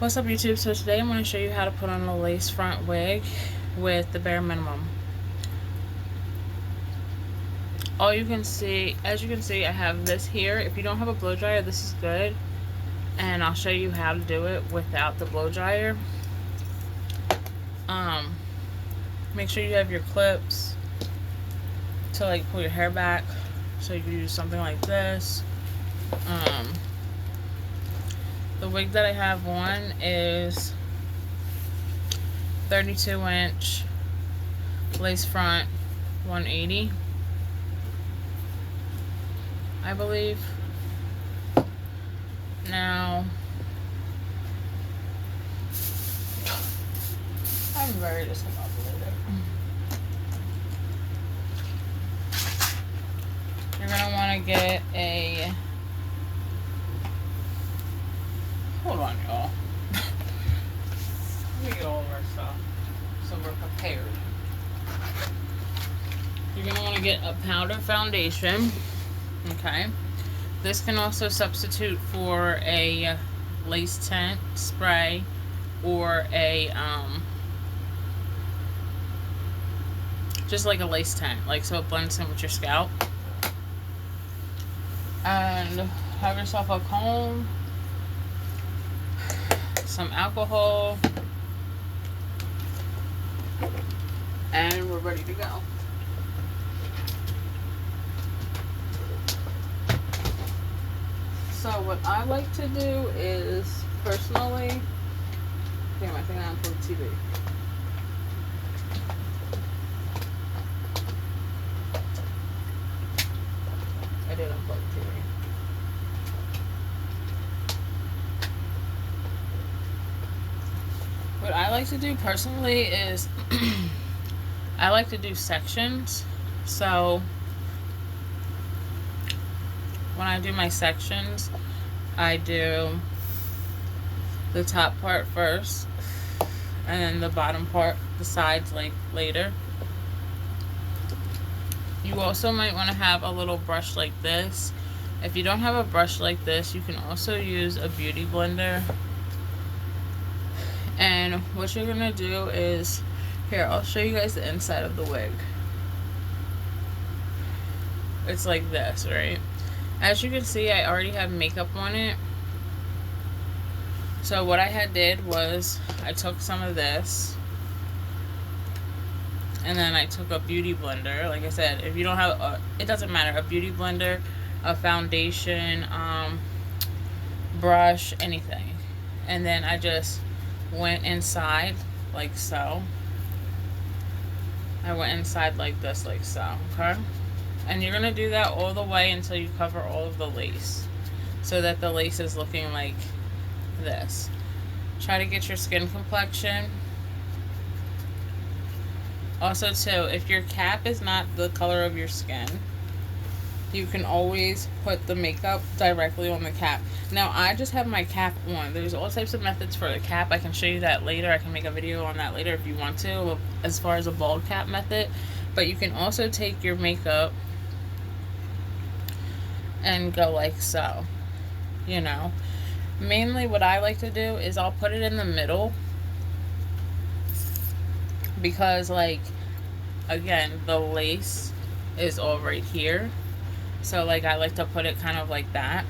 What's up, YouTube? So today I'm going to show you how to put on a lace front wig with the bare minimum. As you can see, I have this here. If you don't have a blow dryer, this is good, and I'll show you how to do it without the blow dryer. Make sure you have your clips to like pull your hair back, so you can use something like this. The wig that I have on is 32-inch lace front 180, I believe. Now, I'm very discombobulated. You're gonna want to get a. Hold on, y'all. Let me get all of our stuff so we're prepared. You're going to want to get a powder foundation. Okay. This can also substitute for a lace tint spray or a, just like a lace tint, like so it blends in with your scalp. And have yourself a comb, some alcohol, and we're ready to go. So what I like to do is, personally, damn, I think I unplugged the TV. I did unplug the TV. What I like to do personally is I like to do sections. So when I do my sections, I do the top part first and then the bottom part, the sides, like later. You also might want to have a little brush like this. If you don't have a brush like this, you can also use a beauty blender. And what you're gonna do is, here, I'll show you guys the inside of the wig. It's like this, right? As you can see, I already have makeup on it. So what I did was I took some of this and then I took a beauty blender. Like I said, if you don't have it doesn't matter, a beauty blender, a foundation, brush, anything. And then I just went inside like so. I went inside like this, like so, okay? And you're gonna do that all the way until you cover all of the lace, so that the lace is looking like this. Try to get your skin complexion. Also too, if your cap is not the color of your skin, you can always put the makeup directly on the cap. Now, I just have my cap on. There's all types of methods for the cap. I can show you that later. I can make a video on that later if you want to, as far as a bald cap method. But you can also take your makeup and go like so, you know. Mainly what I like to do is I'll put it in the middle, because, like, again, the lace is all right here. So, like, I like to put it kind of like that.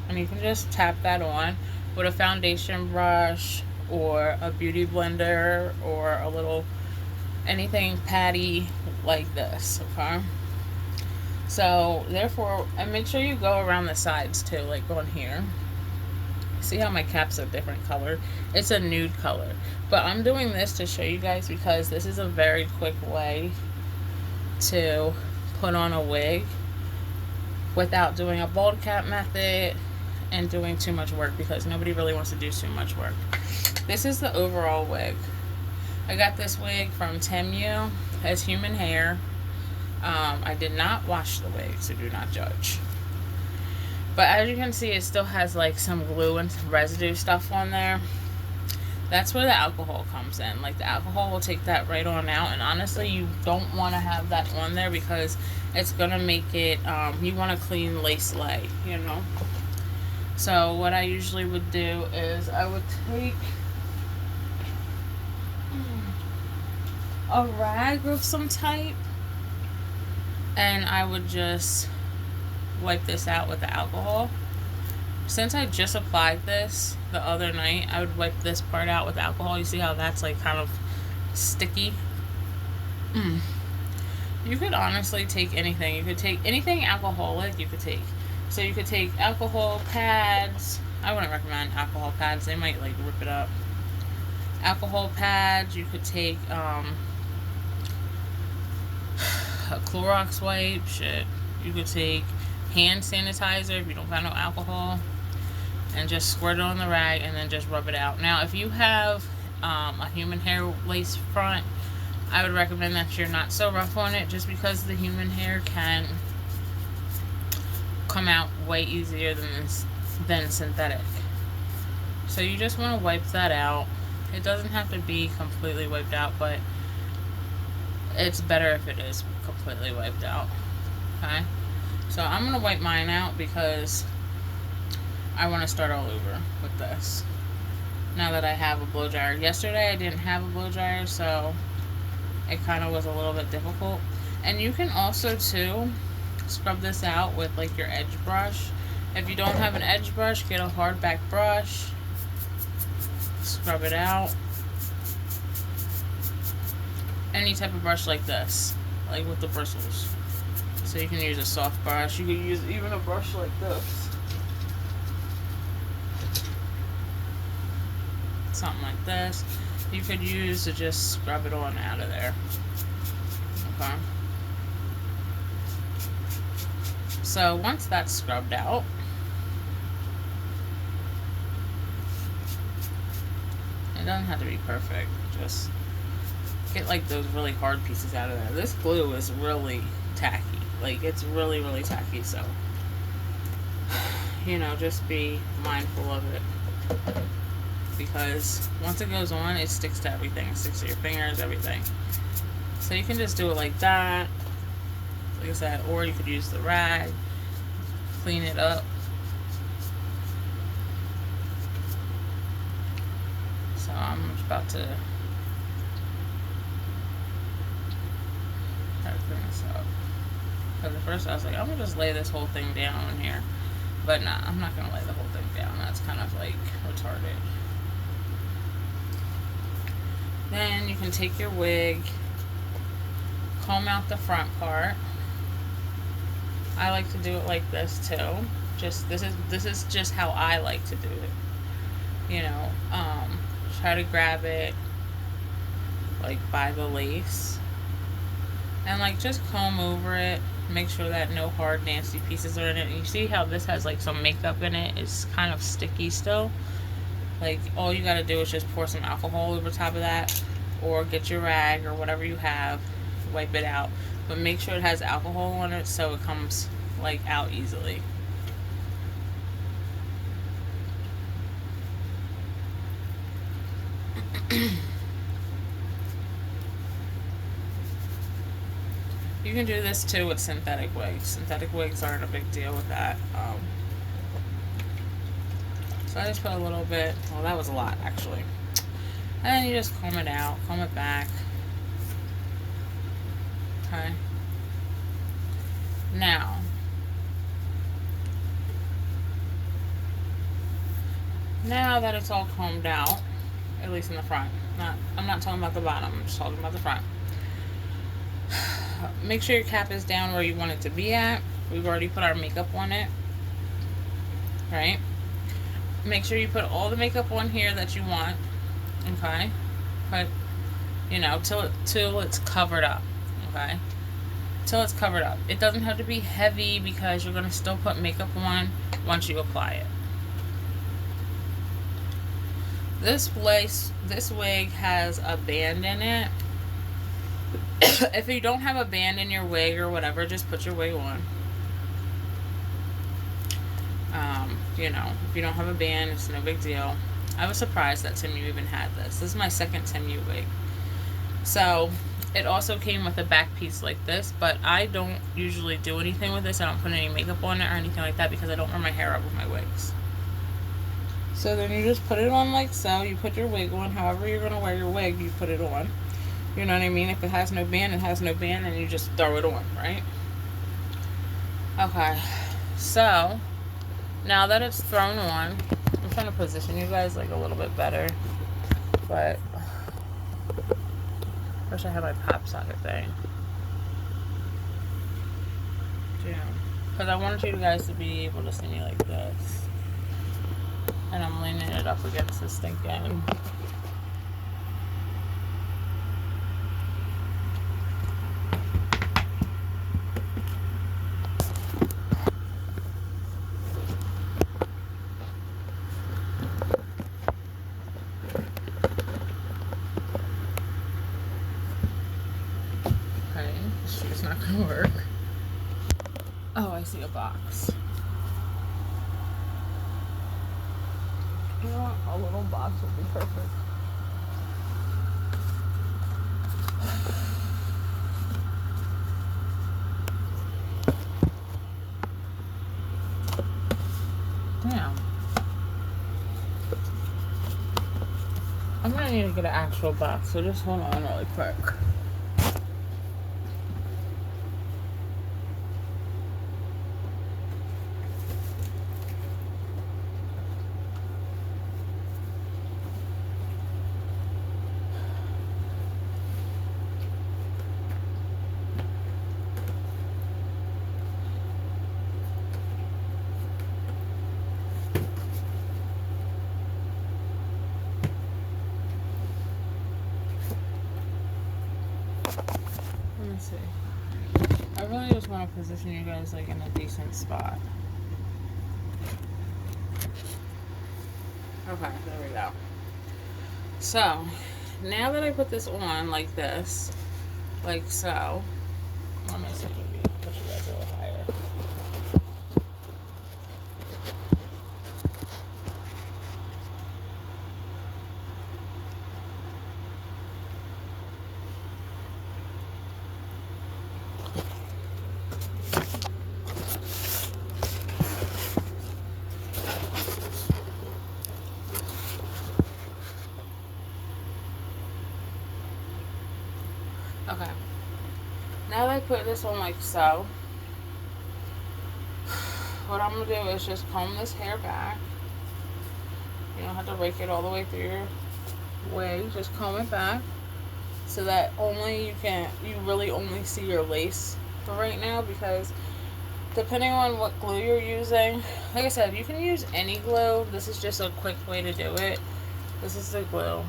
And you can just tap that on with a foundation brush or a beauty blender or a little anything patty like this, okay? So, therefore, and make sure you go around the sides too, like on here. See how my cap's a different color? It's a nude color. But I'm doing this to show you guys because this is a very quick way to put on a wig without doing a bald cap method and doing too much work, because nobody really wants to do too much work. This is the overall wig. I got this wig from Temu. It has human hair. I did not wash the wig, so do not judge. But as you can see, it still has like some glue and some residue stuff on there. That's where the alcohol comes in. Like, the alcohol will take that right on out. And honestly, you don't want to have that on there because it's going to make it, you want a clean lace lay, you know. So what I usually would do is I would take a rag of some type and I would just wipe this out with the alcohol. Since I just applied this the other night, I would wipe this part out with alcohol. You see how that's like kind of sticky? You could honestly take anything. You could take anything alcoholic, you could take. So you could take alcohol pads. I wouldn't recommend alcohol pads. They might like rip it up. Alcohol pads. You could take a Clorox wipe. Shit. You could take hand sanitizer if you don't got no alcohol, and just squirt it on the rag and then just rub it out. Now, if you have a human hair lace front, I would recommend that you're not so rough on it, just because the human hair can come out way easier than synthetic. So you just want to wipe that out. It doesn't have to be completely wiped out, but it's better if it is completely wiped out. Okay? So I'm going to wipe mine out because I want to start all over with this. Now that I have a blow dryer. Yesterday I didn't have a blow dryer, so it kind of was a little bit difficult. And you can also too scrub this out with like your edge brush. If you don't have an edge brush, get a hardback brush, scrub it out. Any type of brush like this, like with the bristles. So you can use a soft brush. You can use even a brush like this, something like this. You could use to just scrub it on out of there. Okay. So once that's scrubbed out, it doesn't have to be perfect. Just get like those really hard pieces out of there. This glue is really tacky. Like it's really, really tacky. So, you know, just be mindful of it. Because once it goes on, it sticks to everything. It sticks to your fingers, everything. So you can just do it like that. Like I said, or you could use the rag, clean it up. So I'm about to try to clean this up. Because at first I was like, I'm going to just lay this whole thing down in here. But nah, I'm not going to lay the whole thing down. That's kind of like retarded. Then you can take your wig, comb out the front part. I like to do it like this too. Just this is just how I like to do it. You know, try to grab it like by the lace and like just comb over it. Make sure that no hard nasty pieces are in it. And you see how this has like some makeup in it? It's kind of sticky still. Like all you gotta do is just pour some alcohol over top of that, or get your rag or whatever you have, wipe it out. But make sure it has alcohol on it so it comes like out easily. You can do this too with synthetic wigs. Synthetic wigs aren't a big deal with that. So I just put a little bit. Well, that was a lot actually. And then you just comb it out, comb it back. Okay. Now, that it's all combed out, at least in the front. I'm not talking about the bottom. I'm just talking about the front. Make sure your cap is down where you want it to be at. We've already put our makeup on it, right? Make sure you put all the makeup on here that you want. Okay, but you know, till it's covered up. Okay, till it's covered up. It doesn't have to be heavy because you're gonna still put makeup on once you apply it. This wig has a band in it. If you don't have a band in your wig or whatever, just put your wig on. You know, if you don't have a band, it's no big deal. I was surprised that Temu even had this. This is my second Temu wig. So, it also came with a back piece like this, but I don't usually do anything with this. I don't put any makeup on it or anything like that because I don't wear my hair up with my wigs. So then you just put it on like so. You put your wig on. However you're going to wear your wig, you put it on. You know what I mean? If it has no band, it has no band, and you just throw it on, right? Okay. So, now that it's thrown on, I'm trying to position you guys like a little bit better. But, I wish I had my pop socket thing. Damn. Because I wanted you guys to be able to see me like this. And I'm leaning it up against this thinking. Okay, this shoe's not gonna work. Oh, I see a box. You know what? A little box would be perfect. Damn. I'm gonna need to get an actual box, so just hold on really quick. Let me see. I really just want to position you guys like in a decent spot. Okay, there we go. So, now that I put this on like this, like so, let me see, maybe push you guys a little higher. Okay. Now that I put this on like so, what I'm going to do is just comb this hair back. You don't have to rake it all the way through your wig. Just comb it back so that you really only see your lace for right now, because depending on what glue you're using, like I said, you can use any glue. This is just a quick way to do it. This is the glue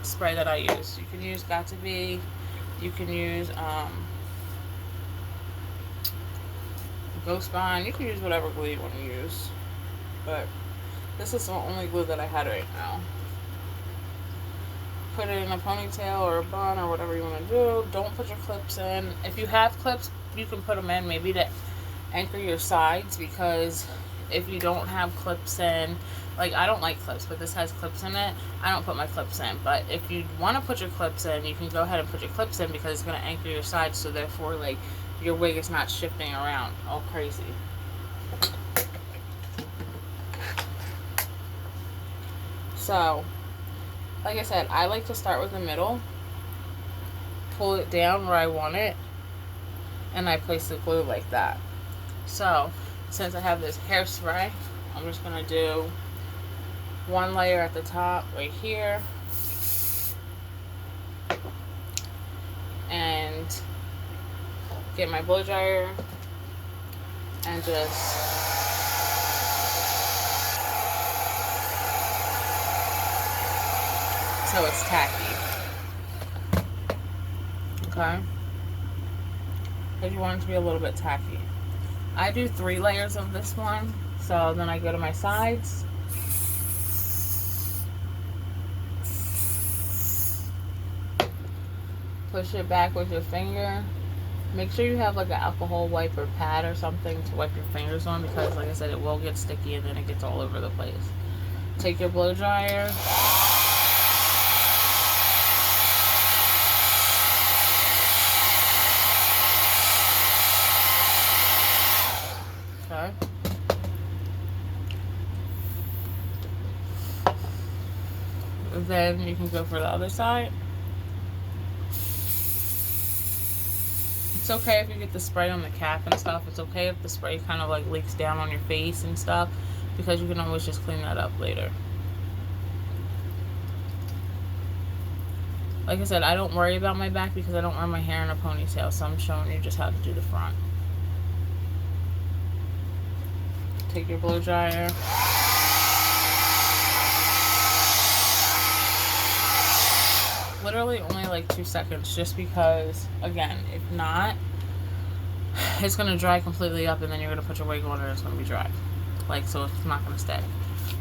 spray that I use. You can use Got2b. You can use Ghost Bond. You can use whatever glue you want to use. But this is the only glue that I had right now. Put it in a ponytail or a bun or whatever you want to do. Don't put your clips in. If you have clips, you can put them in maybe to anchor your sides, because if you don't have clips in, like I don't like clips, but this has clips in it, I don't put my clips in. But if you want to put your clips in, you can go ahead and put your clips in, because it's going to anchor your sides, so therefore like your wig is not shifting around all crazy. So like I said, I like to start with the middle, pull it down where I want it, and I place the glue like that. So since I have this hairspray, I'm just going to do one layer at the top right here, and get my blow dryer and just so it's tacky. Okay? Because you want it to be a little bit tacky. I do 3 layers of this one, so then I go to my sides. Push it back with your finger. Make sure you have like an alcohol wipe or pad or something to wipe your fingers on, because like I said, it will get sticky and then it gets all over the place. Take your blow dryer. Okay. Then you can go for the other side. It's okay if you get the spray on the cap and stuff. It's okay if the spray kind of like leaks down on your face and stuff, because you can always just clean that up later. Like I said, I don't worry about my back because I don't wear my hair in a ponytail, so I'm showing you just how to do the front. Take your blow dryer. Literally only like 2 seconds, just because, again, if not, it's going to dry completely up, and then you're going to put your wig on and it's going to be dry. Like, so it's not going to stay.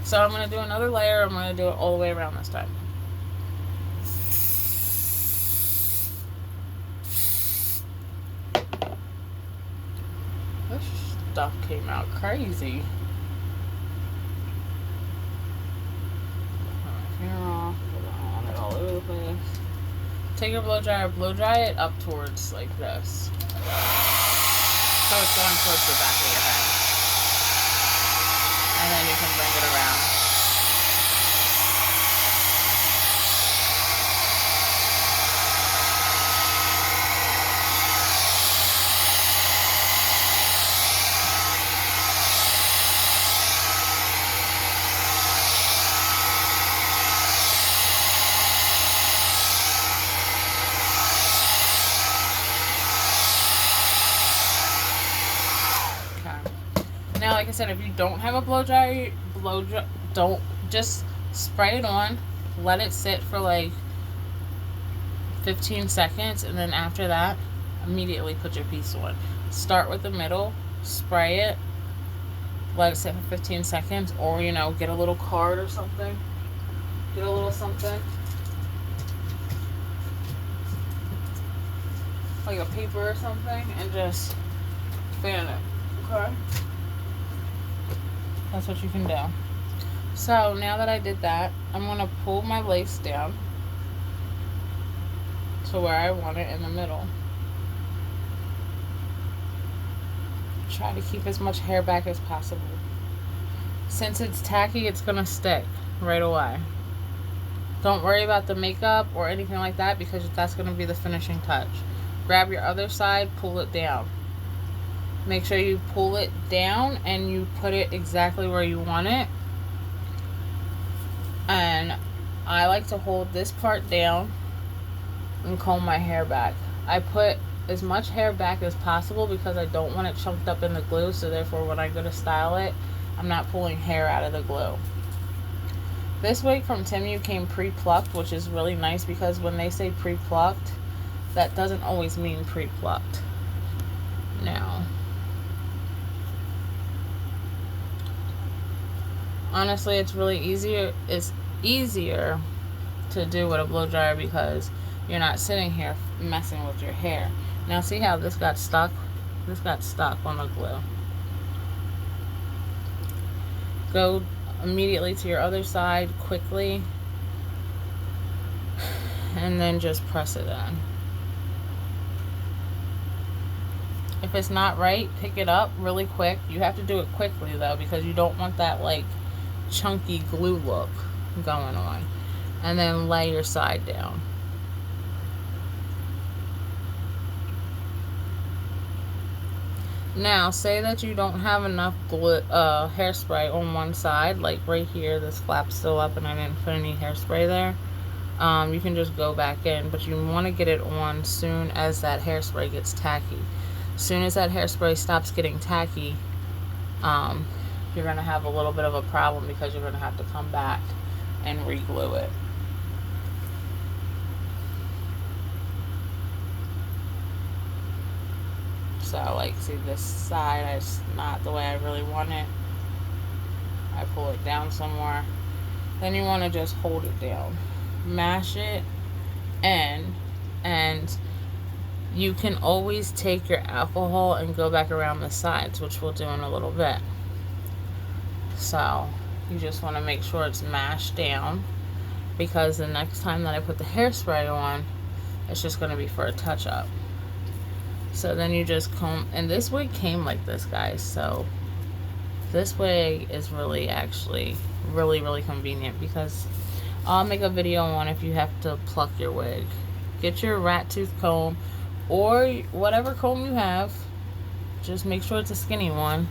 So I'm going to do another layer. I'm going to do it all the way around this time. This stuff came out crazy. Take your blow dryer, blow dry it up towards like this. So it's going towards the back of your head. And then you can bring it around. Now, like I said, if you don't have a blow dryer, don't just spray it on, let it sit for like 15 seconds, and then after that, immediately put your piece on. Start with the middle, spray it, let it sit for 15 seconds, or, you know, get a little card or something. Get a little something. Like a paper or something, and just fan it. Okay? That's what you can do. So now that I did that, I'm going to pull my lace down to where I want it in the middle. Try to keep as much hair back as possible. Since it's tacky, it's going to stick right away. Don't worry about the makeup or anything like that, because that's going to be the finishing touch. Grab your other side, pull it down. Make sure you pull it down and you put it exactly where you want it. And I like to hold this part down and comb my hair back. I put as much hair back as possible because I don't want it chunked up in the glue, so therefore when I go to style it, I'm not pulling hair out of the glue. This wig from Temu came pre-plucked, which is really nice, because when they say pre-plucked, that doesn't always mean pre-plucked. Now, honestly, it's really easier. It's easier to do with a blow dryer because you're not sitting here messing with your hair. Now, see how this got stuck? This got stuck on the glue. Go immediately to your other side quickly, and then just press it in. If it's not right, pick it up really quick. You have to do it quickly though, because you don't want that like chunky glue look going on. And then lay your side down. Now, say that you don't have enough hairspray on one side, like right here, this flap's still up and I didn't put any hairspray there. You can just go back in, but you want to get it on soon as that hairspray gets tacky. As soon as that hairspray stops getting tacky, you're going to have a little bit of a problem, because you're going to have to come back and re-glue it. So, like, see this side, it's not the way I really want it. I pull it down somewhere. Then you want to just hold it down. Mash it in, and you can always take your alcohol and go back around the sides, which we'll do in a little bit. So, you just want to make sure it's mashed down, because the next time that I put the hairspray on, it's just going to be for a touch-up. So then you just comb, and this wig came like this, guys, so this wig is really actually really convenient, because I'll make a video on if you have to pluck your wig. Get your rat tooth comb or whatever comb you have. Just make sure it's a skinny one.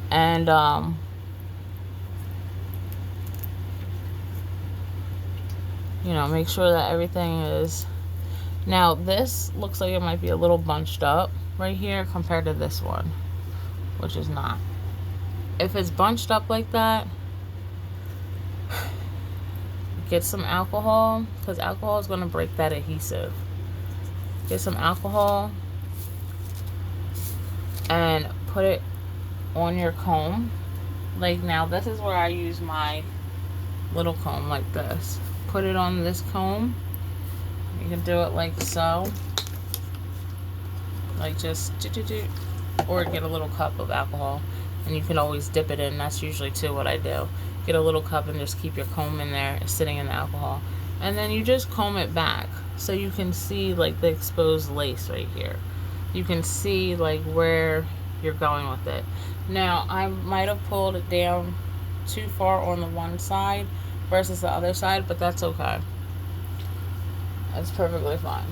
And you know, make sure that everything is. Now this looks like it might be a little bunched up right here compared to this one, which is not. If it's bunched up like that, get some alcohol, because alcohol is going to break that adhesive. Get some alcohol and put it on your comb. Like now, this is where I use my little comb like this. Put it on this comb. You can do it like so. Like just or get a little cup of alcohol, and you can always dip it in. That's usually too what I do. Get a little cup and just keep your comb in there sitting in the alcohol, and then you just comb it back so you can see like the exposed lace right here. You can see like where you're going with it. Now I might have pulled it down too far on the one side versus the other side, but that's okay. That's perfectly fine.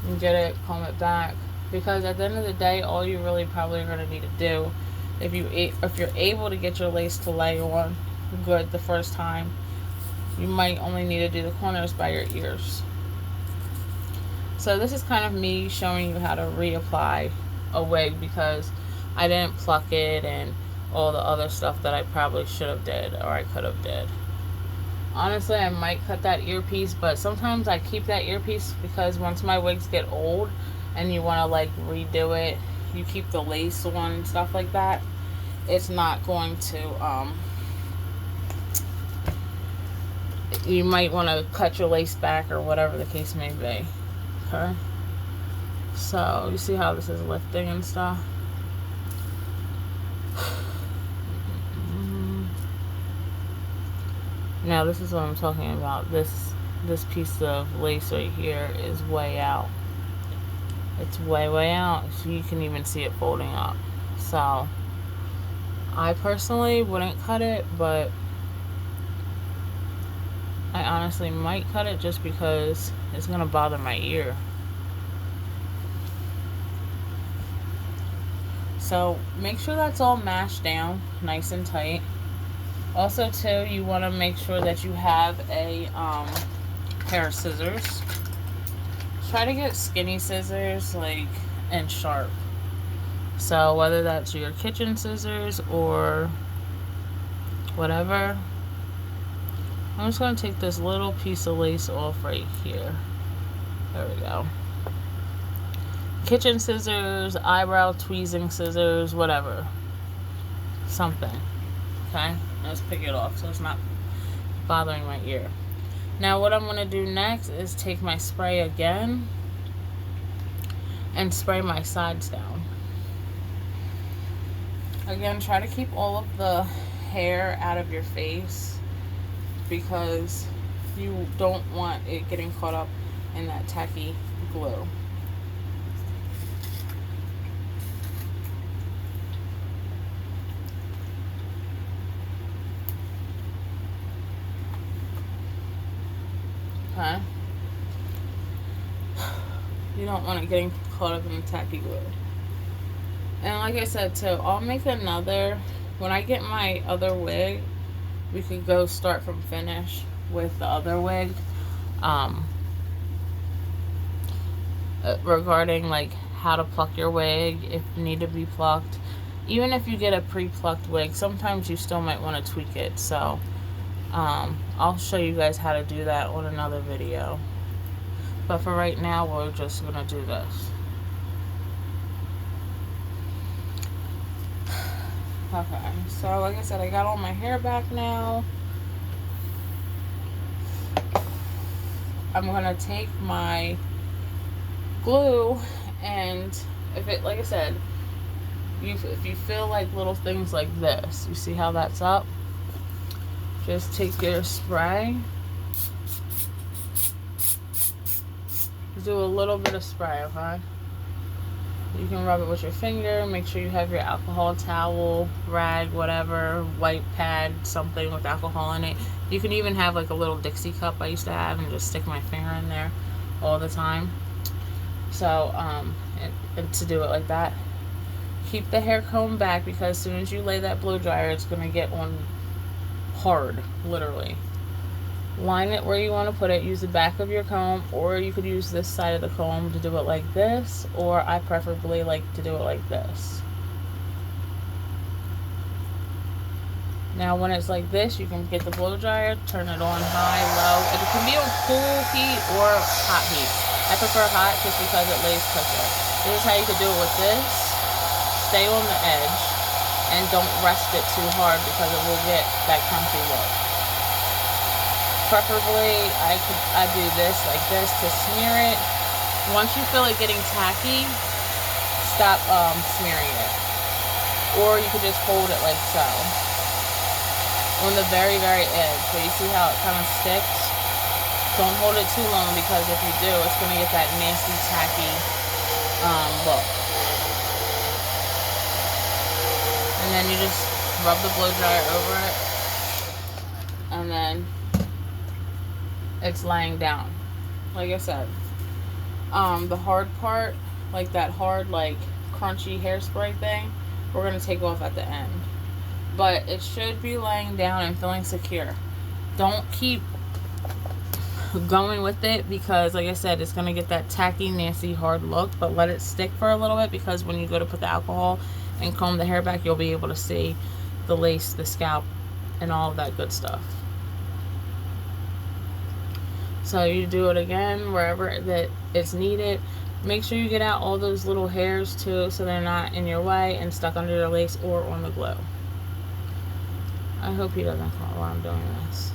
You get it, comb it back, because at the end of the day, all you really probably are going to need to do, if you're able to get your lace to lay on good the first time, you might only need to do the corners by your ears. So this is kind of me showing you how to reapply a wig, because I didn't pluck it and all the other stuff that I probably should have did or I could have did. Honestly, I might cut that earpiece, but sometimes I keep that earpiece because once my wigs get old and you want to like redo it, you keep the lace on and stuff like that. It's not going to, you might want to cut your lace back or whatever the case may be. Okay? So, you see how this is lifting and stuff? Now this is what I'm talking about. This piece of lace right here is way out. It's way out. So you can even see it folding up. So I personally wouldn't cut it, but I honestly might cut it just because it's gonna bother my ear. So make sure that's all mashed down nice and tight. Also, too, you want to make sure that you have a pair of scissors. Try to get skinny scissors, like, and sharp. So, whether that's your kitchen scissors or whatever. I'm just going to take this little piece of lace off right here. There we go. Kitchen scissors, eyebrow tweezing scissors, whatever. Something. Okay? Let's pick it off so it's not bothering my ear. Now what I'm going to do next is take my spray again and spray my sides down. Again, try to keep all of the hair out of your face because you don't want it getting caught up in that tacky glue. Okay. You don't want it getting caught up in the tacky glue. And like I said too, I'll make another, when I get my other wig, we could go start from finish with the other wig. Regarding like how to pluck your wig, if you need to be plucked. Even if you get a pre-plucked wig, sometimes you still might want to tweak it. So I'll show you guys how to do that on another video. But for right now, we're just going to do this. Okay, so like I said, I got all my hair back now. I'm going to take my glue and if it, like I said, if you feel like little things like this, you see how that's up? Just take your spray. Do a little bit of spray, okay? You can rub it with your finger. Make sure you have your alcohol towel, rag, whatever, white pad, something with alcohol in it. You can even have like a little Dixie cup I used to have and just stick my finger in there all the time. So, and to do it like that. Keep the hair comb back because as soon as you lay that blow dryer, it's going to get on hard, literally. Line it where you want to put it. Use the back of your comb, or you could use this side of the comb to do it like this, or I preferably like to do it like this. Now when it's like this, you can get the blow dryer, turn it on high, low. It can be on cool heat or hot heat. I prefer hot just because it lays quicker. This is how you could do it with this. Stay on the edge and don't rest it too hard because it will get that crunchy look. Preferably, I do this like this to smear it. Once you feel it getting tacky, stop smearing it. Or you could just hold it like so. On the very, very edge. So you see how it kind of sticks? Don't hold it too long because if you do, it's going to get that nasty, tacky look. And then you just rub the blow dryer over it. And then it's laying down. Like I said, the hard part, like that hard, like crunchy hairspray thing, we're going to take off at the end. But it should be laying down and feeling secure. Don't keep going with it because, like I said, it's going to get that tacky, nasty, hard look. But let it stick for a little bit because when you go to put the alcohol and comb the hair back, you'll be able to see the lace, the scalp, and all of that good stuff. So you do it again wherever that it's needed. Make sure you get out all those little hairs too so they're not in your way and stuck under the lace or on the glue. I hope he doesn't call while I'm doing this.